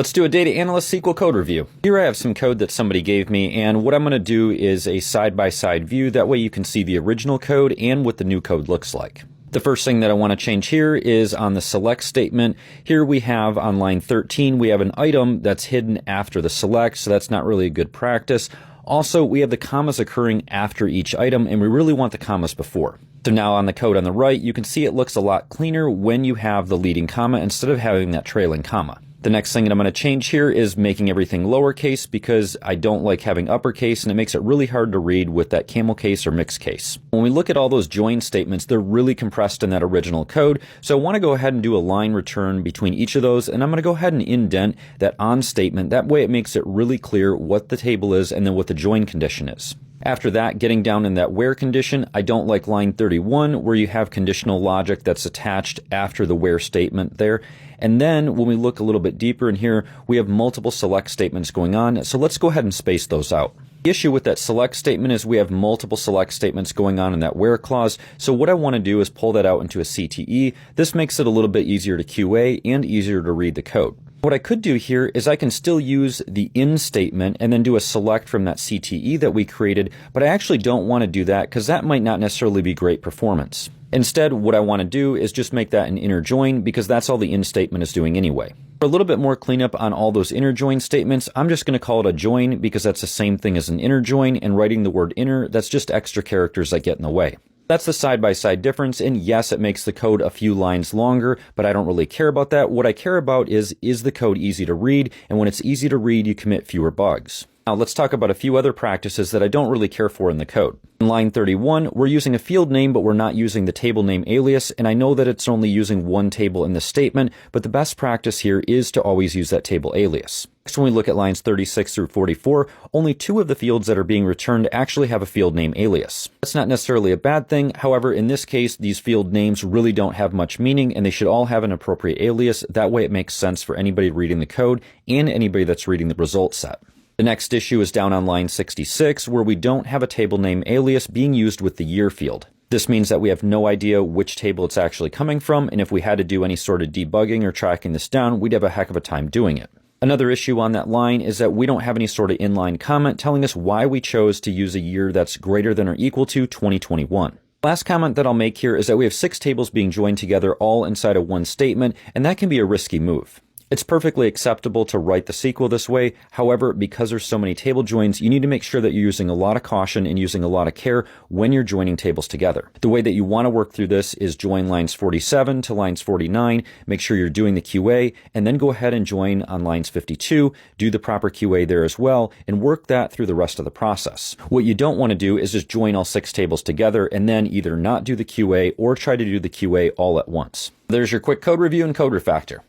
Let's do a data analyst SQL code review. Here I have some code that somebody gave me, and what I'm going to do is a side-by-side view. That way you can see the original code and what the new code looks like. The first thing that I want to change here is on the select statement. Here we have on line 13, we have an item that's hidden after the select, so that's not really a good practice. Also, we have the commas occurring after each item, and we really want the commas before. So now on the code on the right, you can see it looks a lot cleaner when you have the leading comma instead of having that trailing comma. The next thing that I'm going to change here is making everything lowercase because I don't like having uppercase and it makes it really hard to read with that camel case or mixed case. When we look at all those join statements, they're really compressed in that original code. So I want to go ahead and do a line return between each of those, and I'm going to go ahead and indent that on statement. That way it makes it really clear what the table is and then what the join condition is. After that, getting down in that where condition, I don't like line 31 where you have conditional logic that's attached after the where statement there. And then when we look a little bit deeper in here, we have multiple select statements going on. So let's go ahead and space those out. The issue with that select statement is we have multiple select statements going on in that where clause. So what I want to do is pull that out into a CTE. This makes it a little bit easier to QA and easier to read the code. What I could do here is I can still use the in statement and then do a select from that CTE that we created, but I actually don't want to do that because that might not necessarily be great performance. Instead, what I want to do is just make that an inner join because that's all the in statement is doing anyway. For a little bit more cleanup on all those inner join statements, I'm just going to call it a join because that's the same thing as an inner join, and writing the word inner, that's just extra characters that get in the way. That's the side-by-side difference, and yes, it makes the code a few lines longer, but I don't really care about that. What I care about is the code easy to read? And when it's easy to read, you commit fewer bugs. Now let's talk about a few other practices that I don't really care for in the code. In line 31, we're using a field name, but we're not using the table name alias, and I know that it's only using one table in the statement, but the best practice here is to always use that table alias. Next, when we look at lines 36 through 44, only 2 of the fields that are being returned actually have a field name alias. That's not necessarily a bad thing. However, in this case, these field names really don't have much meaning, and they should all have an appropriate alias. That way it makes sense for anybody reading the code and anybody that's reading the result set. The next issue is down on line 66, where we don't have a table name alias being used with the year field. This means that we have no idea which table it's actually coming from, and if we had to do any sort of debugging or tracking this down, we'd have a heck of a time doing it. Another issue on that line is that we don't have any sort of inline comment telling us why we chose to use a year that's greater than or equal to 2021. Last comment that I'll make here is that we have 6 tables being joined together all inside of one statement, and that can be a risky move. It's perfectly acceptable to write the SQL this way. However, because there's so many table joins, you need to make sure that you're using a lot of caution and using a lot of care when you're joining tables together. The way that you want to work through this is join lines 47 to lines 49, make sure you're doing the QA, and then go ahead and join on lines 52, do the proper QA there as well, and work that through the rest of the process. What you don't want to do is just join all 6 tables together and then either not do the QA or try to do the QA all at once. There's your quick code review and code refactor.